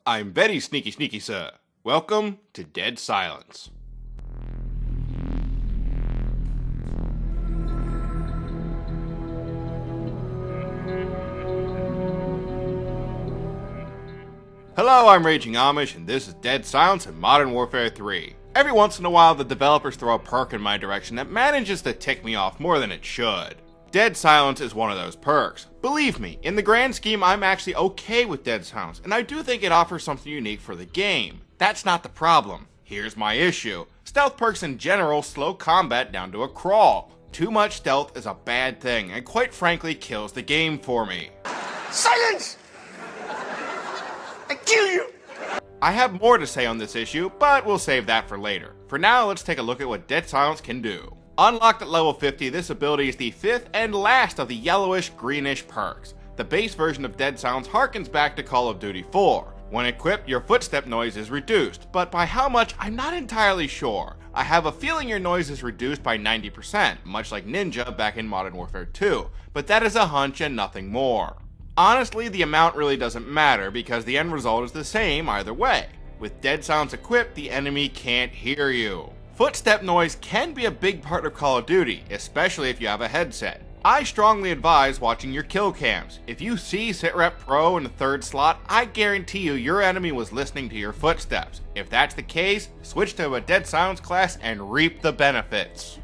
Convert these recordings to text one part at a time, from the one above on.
I'm very sneaky, sir. Welcome to Dead Silence. Hello, I'm Raging Amish, and this is Dead Silence in Modern Warfare 3. Every once in a while, the developers throw a perk in my direction that manages to tick me off more than it should. Dead Silence is one of those perks. Believe me, in the grand scheme, I'm actually okay with Dead Silence, and I do think it offers something unique for the game. That's not the problem. Here's my issue. Stealth perks in general slow combat down to a crawl. Too much stealth is a bad thing, and quite frankly kills the game for me. Silence! I kill you! I have more to say on this issue, but we'll save that for later. For now, let's take a look at what Dead Silence can do. Unlocked at level 50, this ability is the fifth and last of the yellowish-greenish perks. The base version of Dead Silence harkens back to Call of Duty 4. When equipped, your footstep noise is reduced, but by how much, I'm not entirely sure. I have a feeling your noise is reduced by 90%, much like Ninja back in Modern Warfare 2, but that is a hunch and nothing more. Honestly, the amount really doesn't matter because the end result is the same either way. With Dead Silence equipped, the enemy can't hear you. Footstep noise can be a big part of Call of Duty, especially if you have a headset. I strongly advise watching your kill cams. If you see SitRep Pro in the third slot, I guarantee you your enemy was listening to your footsteps. If that's the case, switch to a Dead Silence class and reap the benefits.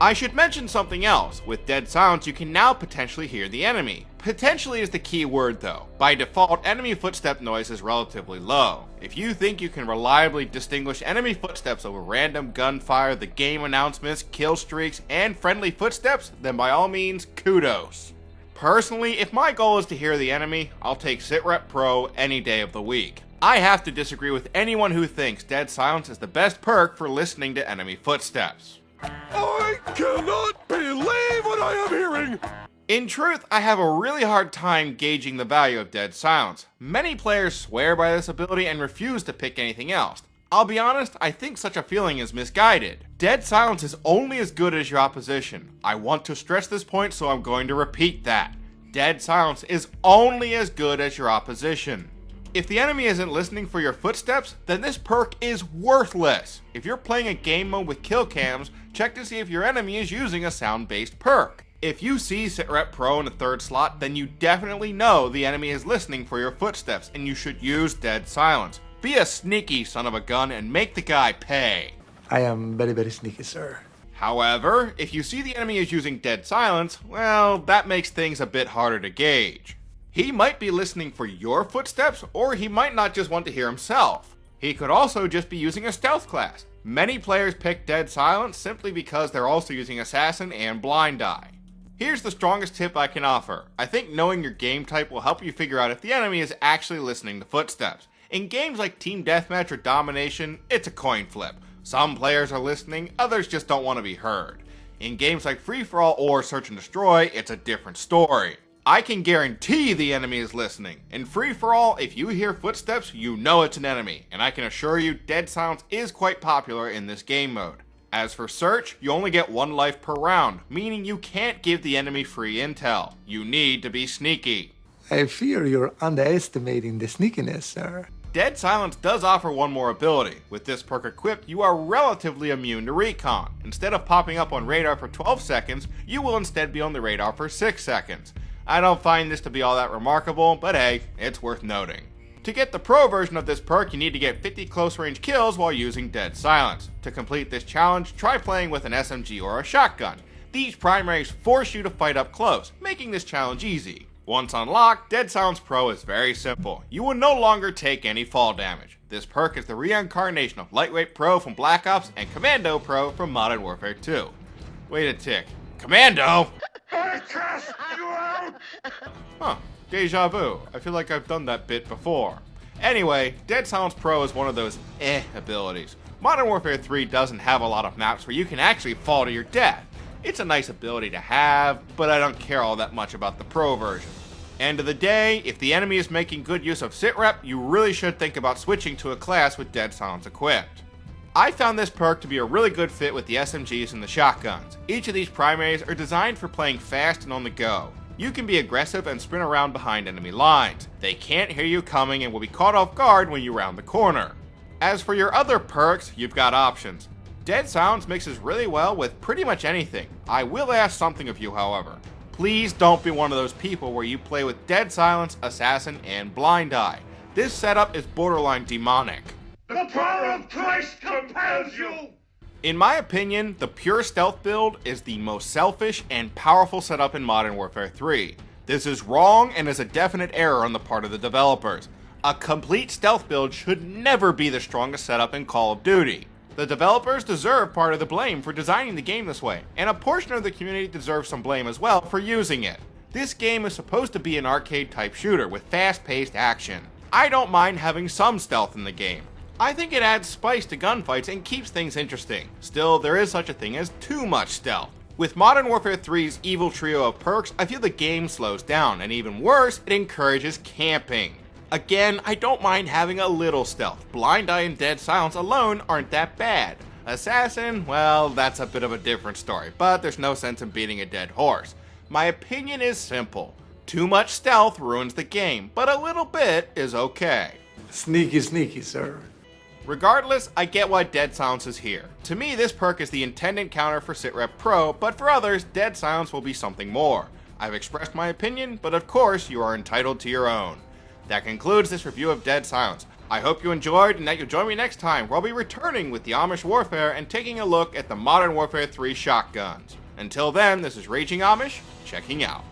I should mention something else. With Dead Silence, you can now potentially hear the enemy. Potentially is the key word though. By default, enemy footstep noise is relatively low. If you think you can reliably distinguish enemy footsteps over random gunfire, the game announcements, kill streaks, and friendly footsteps, then by all means, kudos. Personally, if my goal is to hear the enemy, I'll take SitRep Pro any day of the week. I have to disagree with anyone who thinks Dead Silence is the best perk for listening to enemy footsteps. I cannot believe what I am hearing! In truth, I have a really hard time gauging the value of Dead Silence. Many players swear by this ability and refuse to pick anything else. I'll be honest, I think such a feeling is misguided. Dead Silence is only as good as your opposition. I want to stress this point, so I'm going to repeat that. Dead Silence is only as good as your opposition. If the enemy isn't listening for your footsteps, then this perk is worthless. If you're playing a game mode with kill cams, check to see if your enemy is using a sound-based perk. If you see SitRep Pro in the third slot, then you definitely know the enemy is listening for your footsteps, and you should use Dead Silence. Be a sneaky son of a gun and make the guy pay. I am very sneaky, sir. However, if you see the enemy is using Dead Silence, well, that makes things a bit harder to gauge. He might be listening for your footsteps, or he might not just want to hear himself. He could also just be using a stealth class. Many players pick Dead Silence simply because they're also using Assassin and Blind Eye. Here's the strongest tip I can offer. I think knowing your game type will help you figure out if the enemy is actually listening to footsteps. In games like Team Deathmatch or Domination, it's a coin flip. Some players are listening, others just don't want to be heard. In games like Free For All or Search and Destroy, it's a different story. I can guarantee the enemy is listening. In Free For All, if you hear footsteps, you know it's an enemy, and I can assure you Dead Silence is quite popular in this game mode. As for Search, you only get 1 life per round, meaning you can't give the enemy free intel. You need to be sneaky. I fear you're underestimating the sneakiness, sir. Dead Silence does offer one more ability. With this perk equipped, you are relatively immune to recon. Instead of popping up on radar for 12 seconds, you will instead be on the radar for 6 seconds. I don't find this to be all that remarkable, but hey, it's worth noting. To get the pro version of this perk, you need to get 50 close range kills while using Dead Silence. To complete this challenge, try playing with an SMG or a shotgun. These primaries force you to fight up close, making this challenge easy. Once unlocked, Dead Silence Pro is very simple. You will no longer take any fall damage. This perk is the reincarnation of Lightweight Pro from Black Ops and Commando Pro from Modern Warfare 2. Wait a tick. Commando? I cast you out! Huh, deja vu. I feel like I've done that bit before. Anyway, Dead Silence Pro is one of those abilities. Modern Warfare 3 doesn't have a lot of maps where you can actually fall to your death. It's a nice ability to have, but I don't care all that much about the pro version. End of the day, if the enemy is making good use of SitRep, you really should think about switching to a class with Dead Silence equipped. I found this perk to be a really good fit with the SMGs and the shotguns. Each of these primaries are designed for playing fast and on the go. You can be aggressive and sprint around behind enemy lines. They can't hear you coming and will be caught off guard when you round the corner. As for your other perks, you've got options. Dead Silence mixes really well with pretty much anything. I will ask something of you, however. Please don't be one of those people where you play with Dead Silence, Assassin, and Blind Eye. This setup is borderline demonic. The power of Christ compels you! In my opinion, the pure stealth build is the most selfish and powerful setup in Modern Warfare 3. This is wrong and is a definite error on the part of the developers. A complete stealth build should never be the strongest setup in Call of Duty. The developers deserve part of the blame for designing the game this way, and a portion of the community deserves some blame as well for using it. This game is supposed to be an arcade-type shooter with fast-paced action. I don't mind having some stealth in the game. I think it adds spice to gunfights and keeps things interesting. Still, there is such a thing as too much stealth. With Modern Warfare 3's evil trio of perks, I feel the game slows down, and even worse, it encourages camping. Again, I don't mind having a little stealth. Blind Eye and Dead Silence alone aren't that bad. Assassin, well, that's a bit of a different story, but there's no sense in beating a dead horse. My opinion is simple. Too much stealth ruins the game, but a little bit is okay. Sneaky, sneaky, sir. Regardless, I get why Dead Silence is here. To me, this perk is the intended counter for Sitrep Pro, but for others, Dead Silence will be something more. I've expressed my opinion, but of course, you are entitled to your own. That concludes this review of Dead Silence. I hope you enjoyed and that you'll join me next time where I'll be returning with the Amish Warfare and taking a look at the Modern Warfare 3 shotguns. Until then, this is Raging Amish, checking out.